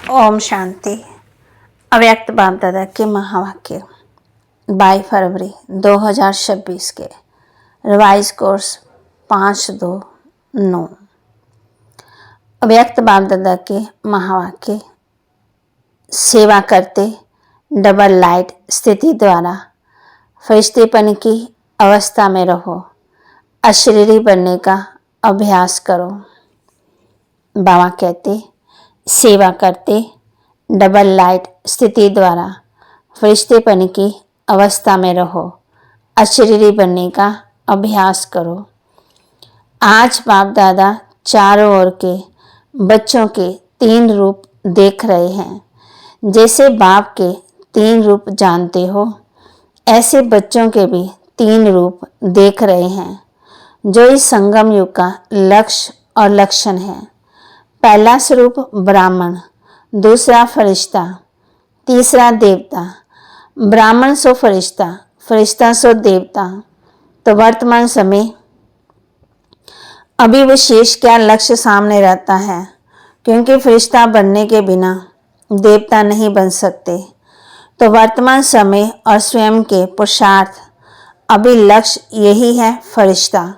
ओम शांति। अव्यक्त बाप दादा के महावाक्य 22 फरवरी 2026 के रिवाइज कोर्स 529। अव्यक्त बाप दादा के महावाक्य सेवा करते डबल लाइट स्थिति द्वारा फरिश्तेपन की अवस्था में रहो, अशरीरी बनने का अभ्यास करो। बाबा कहते सेवा करते डबल लाइट स्थिति द्वारा फरिश्तेपन की अवस्था में रहो, अशरीरी बनने का अभ्यास करो। आज बाप दादा चारों ओर के बच्चों के 3 रूप देख रहे हैं। जैसे बाप के 3 रूप जानते हो, ऐसे बच्चों के भी 3 रूप देख रहे हैं, जो इस संगम युग का लक्ष्य और लक्षण है। पहला स्वरूप ब्राह्मण, दूसरा फरिश्ता, तीसरा देवता। ब्राह्मण सो फरिश्ता, फरिश्ता सो देवता। तो वर्तमान समय अभी विशेष क्या लक्ष्य सामने रहता है, क्योंकि फरिश्ता बनने के बिना देवता नहीं बन सकते। तो वर्तमान समय और स्वयं के पुरुषार्थ अभी लक्ष्य यही है, फरिश्ता।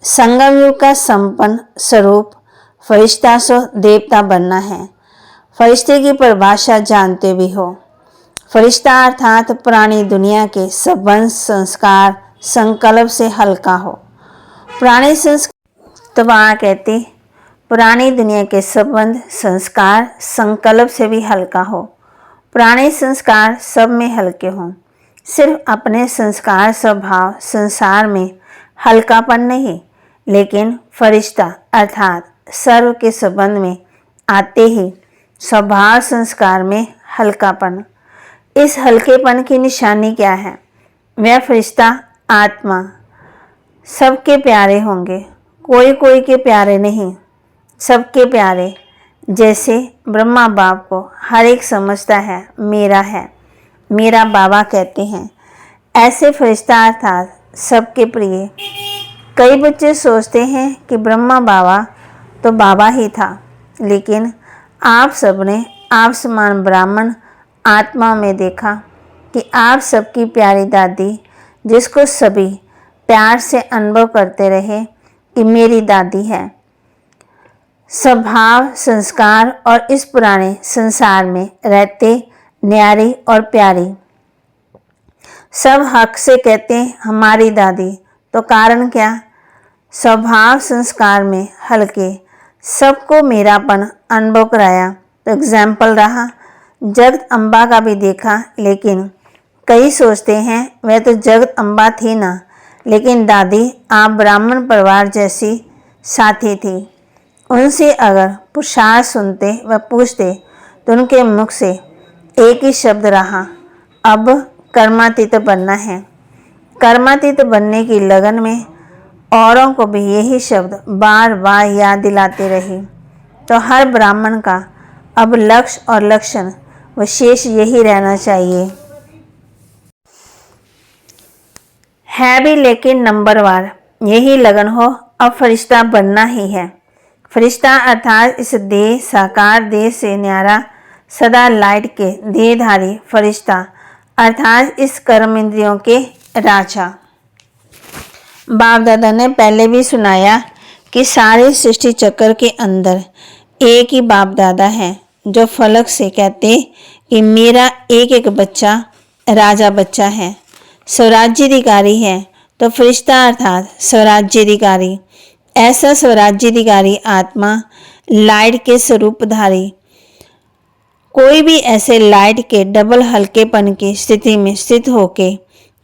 संगम युग का संपन्न स्वरूप फरिश्ता सो देवता बनना है। फरिश्ते की परिभाषा जानते भी हो। फरिश्ता अर्थात पुरानी दुनिया के संबंध संस्कार संकल्प से हल्का हो। पुराने संस्कार तो वहाँ कहते पुरानी दुनिया के संबंध संस्कार संकल्प से भी हल्का हो। पुराने संस्कार सब में हल्के हों, सिर्फ अपने संस्कार स्वभाव संसार में हल्कापन नहीं, लेकिन फरिश्ता अर्थात सर्व के संबंध में आते ही स्वभाव संस्कार में हल्कापन। इस हल्केपन की निशानी क्या है? वह फरिश्ता आत्मा सबके प्यारे होंगे, कोई कोई के प्यारे नहीं, सबके प्यारे। जैसे ब्रह्मा बाप को हर एक समझता है मेरा बाबा कहते हैं, ऐसे फरिश्ता अर्थात सबके प्रिय। कई बच्चे सोचते हैं कि ब्रह्मा बाबा तो बाबा ही था, लेकिन आप सबने आप समान ब्राह्मण आत्मा में देखा कि आप सबकी प्यारी दादी, जिसको सभी प्यार से अनुभव करते रहे कि मेरी दादी है। स्वभाव संस्कार और इस पुराने संसार में रहते न्यारी और प्यारी, सब हक से कहते हमारी दादी। तो कारण क्या? स्वभाव संस्कार में हल्के, सबको मेरापन अनुभव कराया। तो एग्जाम्पल रहा, जगत अम्बा का भी देखा, लेकिन कई सोचते हैं वह तो जगत अम्बा थी ना, लेकिन दादी आप ब्राह्मण परिवार जैसी साथी थी। उनसे अगर पुरुषार्थ सुनते व पूछते तो उनके मुख से एक ही शब्द रहा, अब कर्मातीत बनना है। कर्मातीत बनने की लगन में औरों को भी यही शब्द बार बार याद दिलाते रही। तो हर ब्राह्मण का अब लक्ष्य और लक्षण विशेष यही रहना चाहिए है भी, लेकिन नंबरवार यही लगन हो, अब फरिश्ता बनना ही है। फरिश्ता अर्थात इस देह साकार देह से न्यारा सदा लाइट के देहधारी फरिश्ता अर्थात इस कर्म इंद्रियों के राजा। बाप दादा ने पहले भी सुनाया कि सारे सृष्टि चक्र के अंदर एक ही बाप दादा है, जो फलक से कहते कि मेरा एक एक बच्चा राजा बच्चा है, स्वराज्याधिकारी है। तो फरिश्ता अर्थात स्वराज्याधिकारी, ऐसा स्वराज्याधिकारी आत्मा लाइट के स्वरूपधारी। कोई भी ऐसे लाइट के डबल हल्केपन की स्थिति में स्थित होके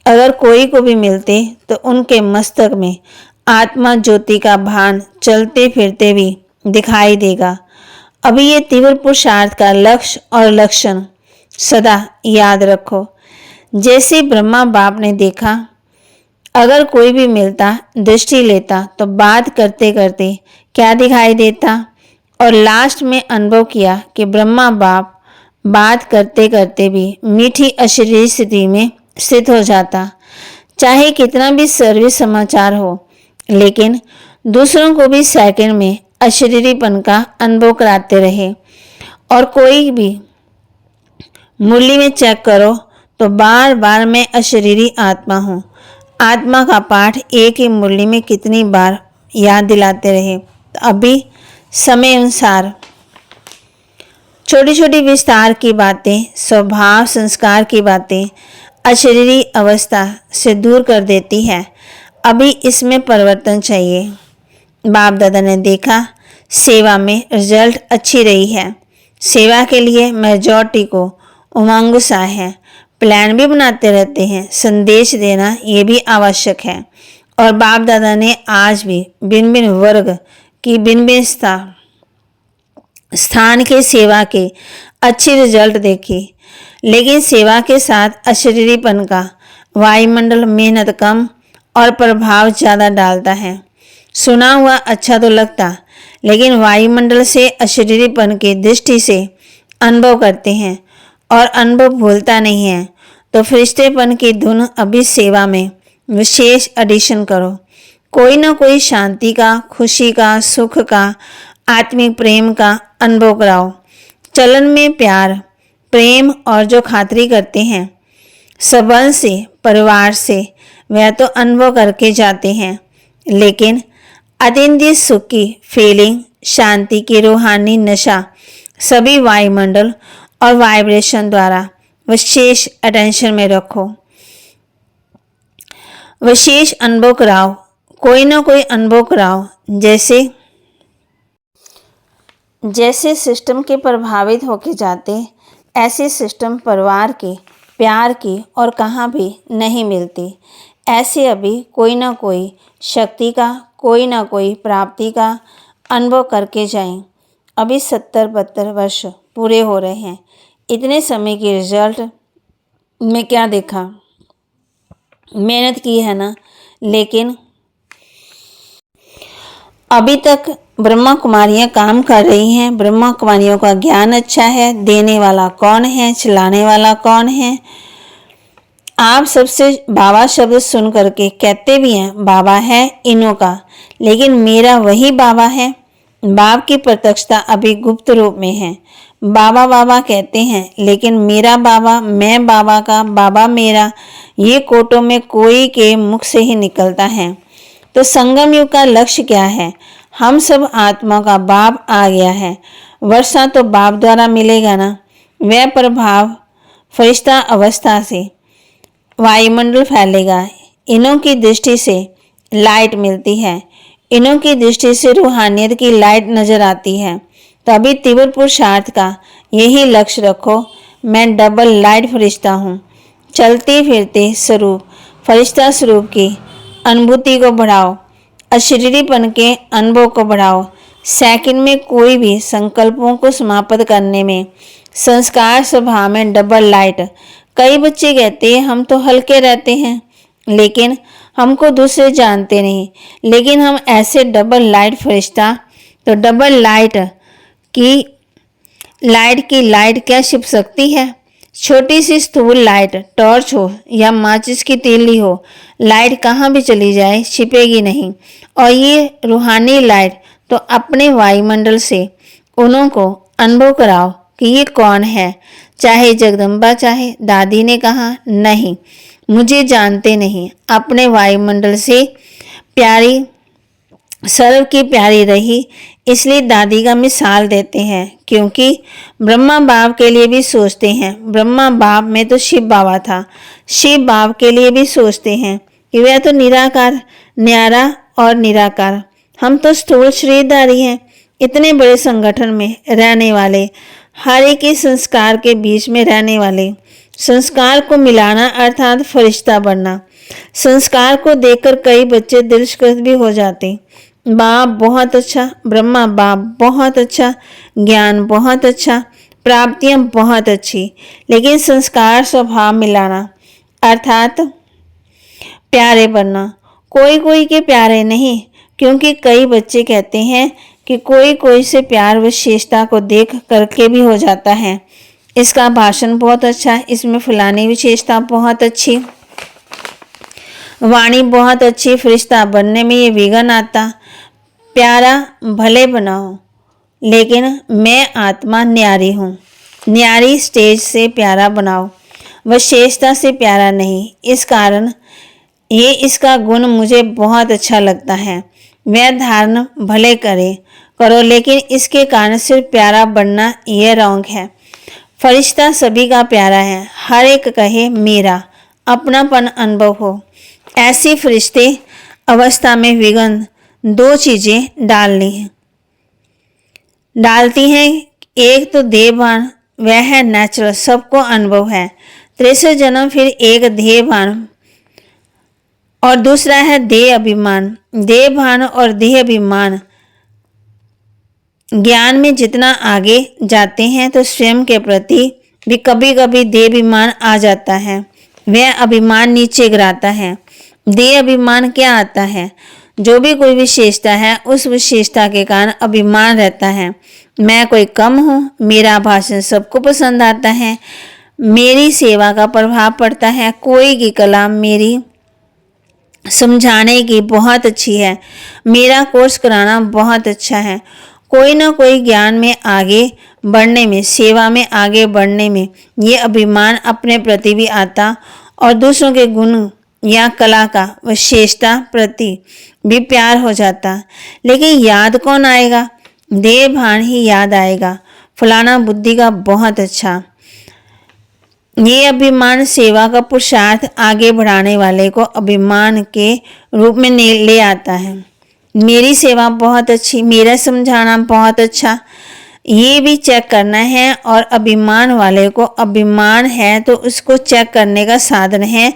अगर कोई को भी मिलते तो उनके मस्तक में आत्मा ज्योति का भान चलते फिरते भी दिखाई देगा। अभी ये तीव्र पुरुषार्थ का लक्ष्य और लक्षण सदा याद रखो। जैसे ब्रह्मा बाप ने देखा, अगर कोई भी मिलता दृष्टि लेता तो बात करते करते क्या दिखाई देता, और लास्ट में अनुभव किया कि ब्रह्मा बाप बात करते करते भी मीठी अशरीरी स्थिति में स्थित हो जाता। चाहे कितना भी सर्विस समाचार हो, लेकिन दूसरों को भी सेकंड में अशरीरीपन का अनुभव कराते रहे और कोई भी मुरली में चेक करो तो बार बार मैं अशरीरी आत्मा हूँ। आत्मा का पाठ एक ही मुरली में कितनी बार याद दिलाते रहे। तो अभी समय अनुसार छोटी छोटी विस्तार की बातें, स्वभाव संस्कार की बातें अशरीरी अवस्था से दूर कर देती है। अभी इसमें परिवर्तन चाहिए। बाप दादा ने देखा सेवा में रिजल्ट अच्छी रही है। सेवा के लिए मेजॉरिटी को उमंग सा है। प्लान भी बनाते रहते हैं। संदेश देना ये भी आवश्यक है। और बाप दादा ने आज भी भिन्न भिन्न वर्ग की भिन्न भिन्न स्थान के सेवा के अच्छी रिजल्ट देखी। लेकिन सेवा के साथ अशरीरीपन का वायुमंडल मेहनत कम और प्रभाव ज़्यादा डालता है। सुना हुआ अच्छा तो लगता, लेकिन वायुमंडल से अशरीरीपन की दृष्टि से अनुभव करते हैं और अनुभव भूलता नहीं है। तो फरिश्तेपन की धुन अभी सेवा में विशेष एडिशन करो। कोई ना कोई शांति का, खुशी का, सुख का, आत्मिक प्रेम का अनुभव कराओ। चलन में प्यार, प्रेम और जो खातिरी करते हैं संबंध से, परिवार से, वह तो अनुभव करके जाते हैं। लेकिन अतिंद्रिय सुख की फीलिंग, शांति की रूहानी नशा सभी वायुमंडल और वाइब्रेशन द्वारा विशेष अटेंशन में रखो। विशेष अनुभव कराओ। कोई ना कोई अनुभव कराओ। जैसे सिस्टम के प्रभावित होके जाते, ऐसे सिस्टम परिवार के, प्यार की और कहाँ भी नहीं मिलती। ऐसे अभी कोई ना कोई शक्ति का, कोई ना कोई प्राप्ति का अनुभव करके जाएं। अभी 70-72 वर्ष पूरे हो रहे हैं। इतने समय के रिजल्ट में क्या देखा? मेहनत की है ना, लेकिन अभी तक ब्रह्मा कुमारियाँ काम कर रही हैं। ब्रह्मा कुमारियों का ज्ञान अच्छा है। देने वाला कौन है? चलाने वाला कौन है? आप सबसे बाबा शब्द सुन करके कहते भी हैं बाबा है इन्हों का, लेकिन मेरा वही बाबा है। बाप की प्रत्यक्षता अभी गुप्त रूप में है। बाबा बाबा कहते हैं, लेकिन मेरा बाबा, मैं बाबा का, बाबा मेरा, ये कोटों में कोई के मुख से ही निकलता है। तो संगम युग का लक्ष्य क्या है? हम सब आत्मा का बाप आ गया है। वर्षा तो बाप द्वारा मिलेगा ना। वह प्रभाव फरिश्ता अवस्था से वायुमंडल फैलेगा। इन्हों की दृष्टि से लाइट मिलती है। इन्हों की दृष्टि से रूहानियत की लाइट नजर आती है। तभी तीव्र पुरुषार्थ का यही लक्ष्य रखो। मैं डबल लाइट फरिश्ता हूँ। चलते फिरते स्वरूप फरिश्ता स्वरूप की अनुभूति को बढ़ाओ। अशरीरीपन के अनुभव को बढ़ाओ। सेकंड में कोई भी संकल्पों को समाप्त करने में, संस्कार स्वभाव में डबल लाइट। कई बच्चे कहते हैं हम तो हल्के रहते हैं, लेकिन हमको दूसरे जानते नहीं। लेकिन हम ऐसे डबल लाइट फरिश्ता, तो डबल लाइट की लाइट क्या छिप सकती है? छोटी सी स्थूल लाइट, टॉर्च हो या माचिस की तीली हो, लाइट कहाँ भी चली जाए छिपेगी नहीं। और ये रूहानी लाइट तो अपने वायुमंडल से उन्हों को अनुभव कराओ कि ये कौन है। चाहे जगदम्बा, चाहे दादी ने कहा नहीं, मुझे जानते नहीं। अपने वायुमंडल से प्यारी, सर्व की प्यारी रही, इसलिए दादी का मिसाल देते हैं। क्योंकि ब्रह्मा बाप के लिए भी सोचते हैं। ब्रह्मा बाप में तो शिव बाबा था। शिव बाप के लिए भी सोचते हैं कि वह तो निराकार, न्यारा और निराकार। हम तो स्थूल शरीरधारी हैं। इतने बड़े संगठन में रहने वाले, हर एक ही संस्कार के बीच में रहने वाले, संस्कार को मिलाना अर्थात फरिश्ता बनना। संस्कार को देखकर कई बच्चे दिलशकत भी हो जाते। बाप बहुत अच्छा, ब्रह्मा बाप बहुत अच्छा, ज्ञान बहुत अच्छा, प्राप्तियां बहुत अच्छी, लेकिन संस्कार स्वभाव मिलाना अर्थात प्यारे बनना। कोई कोई के प्यारे नहीं, क्योंकि कई बच्चे कहते हैं कि कोई कोई से प्यार विशेषता को देख करके भी हो जाता है। इसका भाषण बहुत अच्छा, इसमें फलानी विशेषता बहुत अच्छी, वाणी बहुत अच्छी, फरिश्ता बनने में ये विघन आता। प्यारा भले बनाओ, लेकिन मैं आत्मा न्यारी हूँ। न्यारी स्टेज से प्यारा बनाओ, विशेषता से प्यारा नहीं। इस कारण ये इसका गुण मुझे बहुत अच्छा लगता है। वह धारण भले करो, लेकिन इसके कारण सिर्फ प्यारा बनना यह रॉन्ग है। फरिश्ता सभी का प्यारा है, हर एक कहे मेरा, अपनापन अनुभव हो। ऐसी फरिश्ते अवस्था में विघ्न दो चीजें डालती हैं। एक तो देहभान, वह है नेचुरल, सबको अनुभव है। 63 जन्म फिर एक देहभान, और दूसरा है देह अभिमान। देहभान और देह अभिमान ज्ञान में जितना आगे जाते हैं तो स्वयं के प्रति भी कभी कभी देह अभिमान आ जाता है। वह अभिमान नीचे गिराता है। देह अभिमान क्या आता है? जो भी कोई विशेषता है उस विशेषता के कारण अभिमान रहता है। मैं कोई कम हूँ, मेरा भाषण सबको पसंद आता है, मेरी सेवा का प्रभाव पड़ता है, कोई की कला मेरी समझाने की बहुत अच्छी है, मेरा कोर्स कराना बहुत अच्छा है। कोई ना कोई ज्ञान में आगे बढ़ने में, सेवा में आगे बढ़ने में ये अभिमान अपने प्रति भी आता और दूसरों के गुण या कला का विशेषता प्रति भी प्यार हो जाता। लेकिन याद कौन आएगा? देह भान ही याद आएगा। फलाना बुद्धि का बहुत अच्छा। ये अभिमान सेवा का पुरुषार्थ आगे बढ़ाने वाले को अभिमान के रूप में ले आता है। मेरी सेवा बहुत अच्छी, मेरा समझाना बहुत अच्छा, ये भी चेक करना है। और अभिमान वाले को अभिमान है तो उसको चेक करने का साधन है।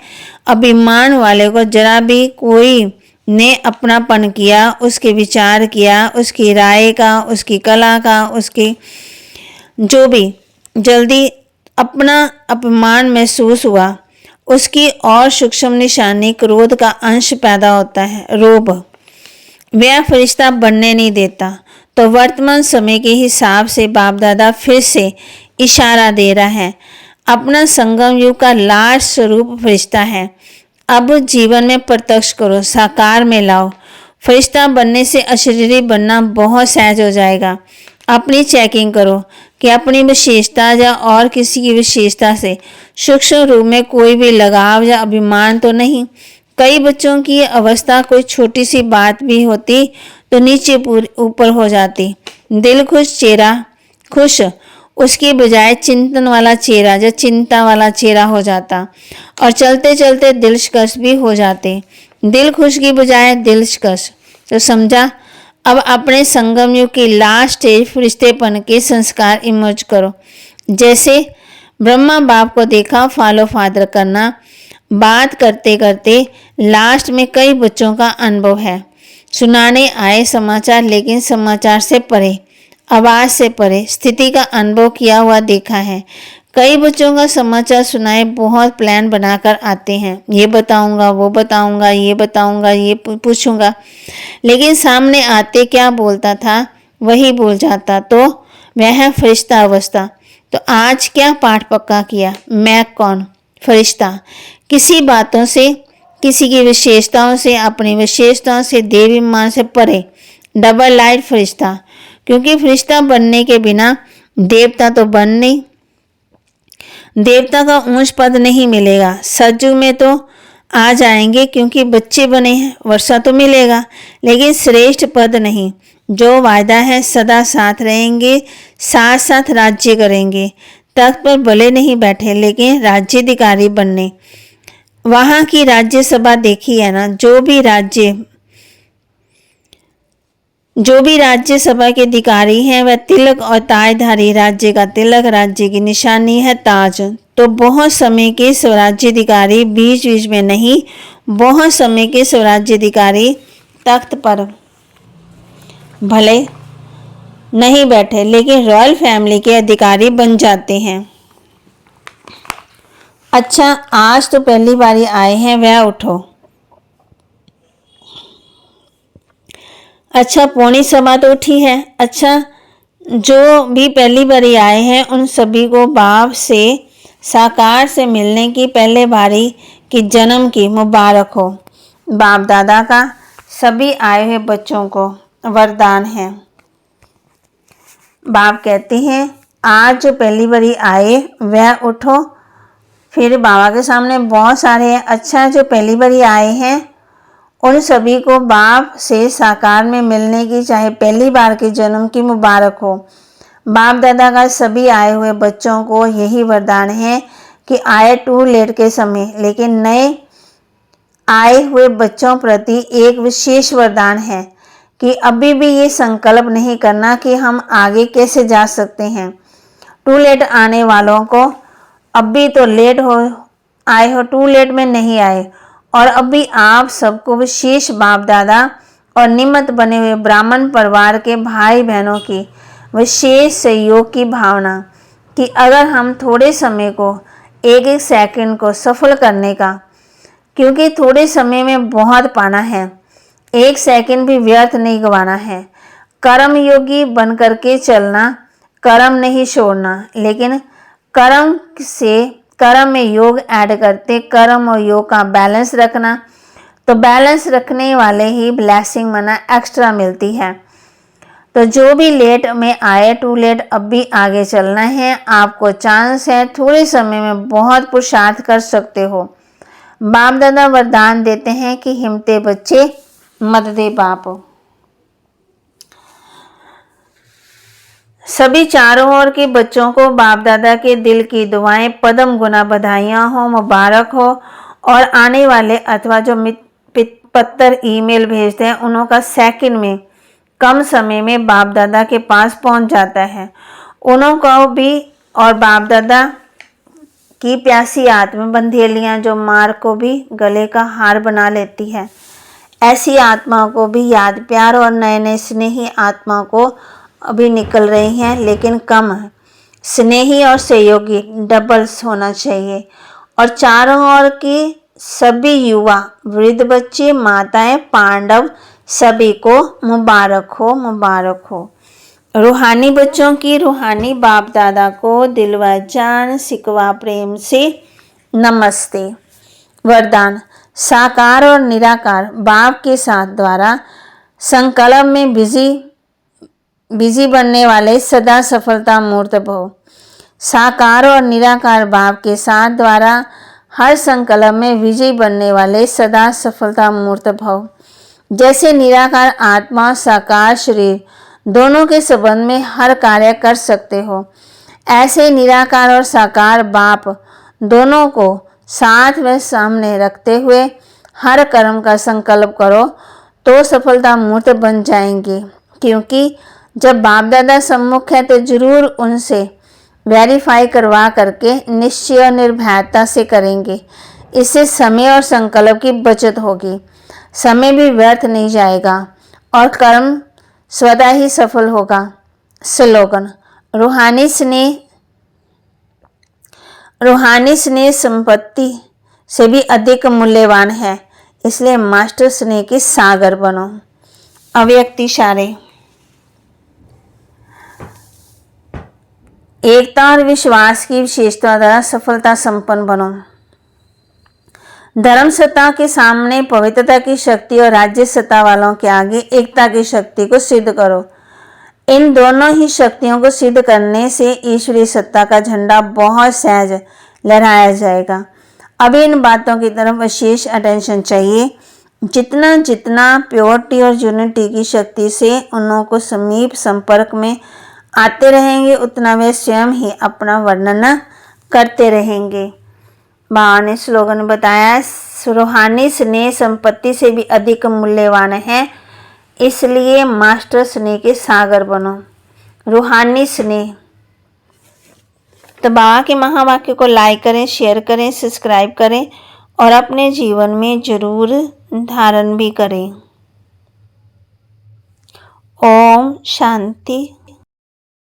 अभिमान वाले को जरा भी कोई ने अपनापन किया, उसके विचार किया, उसकी राय का, उसकी कला का, उसकी जो भी जल्दी अपना अपमान महसूस हुआ, उसकी और सूक्ष्म निशानी क्रोध का अंश पैदा होता है, रोब। वह फरिश्ता बनने नहीं देता। तो वर्तमान समय के हिसाब से बाप दादा फिर से इशारा दे रहा है। अपना संगम युग का लास्ट स्वरूप फरिश्ता है। अब जीवन में प्रत्यक्ष करो, साकार में लाओ। फरिश्ता बनने से अशरीरी बनना बहुत सहज हो जाएगा। अपनी चेकिंग करो कि अपनी विशेषता या और किसी की विशेषता से सूक्ष्म रूप में कोई भी लगाव या अभिमान तो नहीं। कई बच्चों की अवस्था कोई छोटी सी बात भी होती तो नीचे ऊपर हो जाती। दिल खुश, चेहरा खुश, उसकी बजाय चिंतन वाला चेहरा या चिंता वाला चेहरा हो जाता और चलते चलते दिलकश भी हो जाते। दिल खुश की बजाय दिलकश। तो समझा? अब अपने संगम युग की लास्ट स्टेज फरिश्तेपन के संस्कार इमर्ज करो। जैसे ब्रह्मा बाप को देखा फॉलो फादर करना। बात करते करते लास्ट में कई बच्चों का अनुभव है। सुनाने आए समाचार, लेकिन समाचार से परे, आवाज से परे स्थिति का अनुभव किया हुआ देखा है। कई बच्चों का समाचार सुनाए बहुत प्लान बनाकर आते हैं, ये बताऊंगा, वो बताऊंगा, ये बताऊंगा, ये पूछूंगा, लेकिन सामने आते क्या बोलता था वही बोल जाता। तो वह है फरिश्ता अवस्था। तो आज क्या पाठ पक्का किया? मैं कौन? फरिश्ता। किसी बातों से, किसी की विशेषताओं से, अपनी विशेषताओं से, देवाभिमान से परे डबल लाइट फरिश्ता। क्योंकि फरिश्ता बनने के बिना देवता तो बन नहीं, देवता का ऊंच पद नहीं मिलेगा। सतयुग में तो आ जाएंगे क्योंकि बच्चे बने हैं, वर्षा तो मिलेगा, लेकिन श्रेष्ठ पद नहीं। जो वायदा है सदा साथ रहेंगे, साथ साथ राज्य करेंगे। तख्त पर भले नहीं बैठे लेकिन राज्याधिकारी बनने। वहां की राज्यसभा देखी है ना? जो भी राज्यसभा के अधिकारी हैं वह तिलक और ताजधारी। राज्य का तिलक, राज्य की निशानी है ताज। तो बहुत समय के स्वराज्याधिकारी बीच बीच में नहीं, बहुत समय के स्वराज्याधिकारी तख्त पर भले नहीं बैठे लेकिन रॉयल फैमिली के अधिकारी बन जाते हैं। अच्छा, आज तो पहली बारी आए हैं, वह उठो। अच्छा, पौनी सभा तो उठी है। अच्छा, जो भी पहली बारी आए हैं उन सभी को बाप से साकार से मिलने की पहले बारी की जन्म की मुबारक हो। बाप दादा का सभी आए हुए बच्चों को वरदान है। बाप कहते हैं आज जो पहली बारी आए वह उठो। फिर बाबा के सामने बहुत सारे हैं, अच्छा जो पहली बारी आए हैं उन सभी को बाप से साकार में मिलने की चाहे पहली बार के जन्म की मुबारक हो। बाप दादा का सभी आए हुए बच्चों को यही वरदान है कि आए टू लेट के समय, लेकिन नए आए हुए बच्चों प्रति एक विशेष वरदान है कि अभी भी ये संकल्प नहीं करना कि हम आगे कैसे जा सकते हैं। टू लेट आने वालों को अभी तो लेट हो आए हो, टू लेट में नहीं आए, और अभी आप सबको विशेष बाप दादा और निमित्त बने हुए ब्राह्मण परिवार के भाई बहनों की विशेष सहयोग की भावना कि अगर हम थोड़े समय को एक एक सेकंड को सफल करने का, क्योंकि थोड़े समय में बहुत पाना है, एक सेकंड भी व्यर्थ नहीं गंवाना है। कर्म योगी बन करके चलना, कर्म नहीं छोड़ना, लेकिन कर्म से कर्म में योग ऐड करते, कर्म और योग का बैलेंस रखना, तो बैलेंस रखने वाले ही ब्लेसिंग मना एक्स्ट्रा मिलती है। तो जो भी लेट में आए टू लेट अब भी आगे चलना है, आपको चांस है, थोड़े समय में बहुत पुरुषार्थ कर सकते हो। बाप दादा वरदान देते हैं कि हिम्मते बच्चे मत दे बाप। सभी चारों ओर के बच्चों को बाप दादा के दिल की दुआएं पदम गुना बधाइयाँ हो, मुबारक हो, और आने वाले अथवा जो पत्तर ईमेल भेजते हैं उन्हों का सेकंड में कम समय में बाप दादा के पास पहुंच जाता है। उन्हों को भी और बाप दादा की प्यासी आत्मा बंधेलियाँ जो मार को भी गले का हार बना लेती है, ऐसी आत्मा को भी याद प्यार और नए नए स्नेही आत्मा को अभी निकल रही हैं, लेकिन कम है। स्नेही और सहयोगी डबल्स होना चाहिए। और चारों ओर की सभी युवा वृद्ध बच्चे माताएं पांडव सभी को मुबारक हो, मुबारक हो। रूहानी बच्चों की रूहानी बाप दादा को दिल व जान सिकवा प्रेम से नमस्ते। वरदान साकार और निराकार बाप के साथ द्वारा संकल्प में बिजी बनने वाले सदा सफलता मूर्त भव। साकार और निराकार बाप के साथ द्वारा हर संकल्प में विजयी बनने वाले सदा सफलता मूर्त भव। जैसे निराकार आत्मा साकार शरीर दोनों के संबंध में हर कार्य कर सकते हो, ऐसे निराकार और साकार बाप दोनों को साथ व सामने रखते हुए हर कर्म का संकल्प करो तो सफलता मूर्त बन जाएंगे। क्योंकि जब बाप दादा सम्मुख है तो जरूर उनसे वेरीफाई करवा करके निश्चय और निर्भयता से करेंगे। इससे समय और संकल्प की बचत होगी, समय भी व्यर्थ नहीं जाएगा और कर्म स्वतः ही सफल होगा। स्लोगन रूहानी स्नेह संपत्ति से भी अधिक मूल्यवान है, इसलिए मास्टर स्नेह के सागर बनो। अव्यक्त इशारे एकता और विश्वास की विशेषता द्वारा सफलता संपन्न बनो। धर्म सत्ता के सामने पवित्रता की शक्ति और राज्य सत्ता वालों के आगे एकता की शक्ति को सिद्ध करो। इन दोनों ही शक्तियों को सिद्ध करने से ईश्वरीय सत्ता का झंडा बहुत सहज लहराया जाएगा। अभी इन बातों की तरफ विशेष अटेंशन चाहिए। जितना जितना प्योरिटी और यूनिटी की शक्ति से उन्हों को समीप संपर्क में आते रहेंगे, उतना वे स्वयं ही अपना वर्णन करते रहेंगे। बाबा ने स्लोगन बताया, रूहानी स्नेह संपत्ति से भी अधिक मूल्यवान है, इसलिए मास्टर स्नेह के सागर बनो। रूहानी स्नेह। तो बाबा के महावाक्य को लाइक करें, शेयर करें, सब्सक्राइब करें और अपने जीवन में जरूर धारण भी करें। ओम शांति।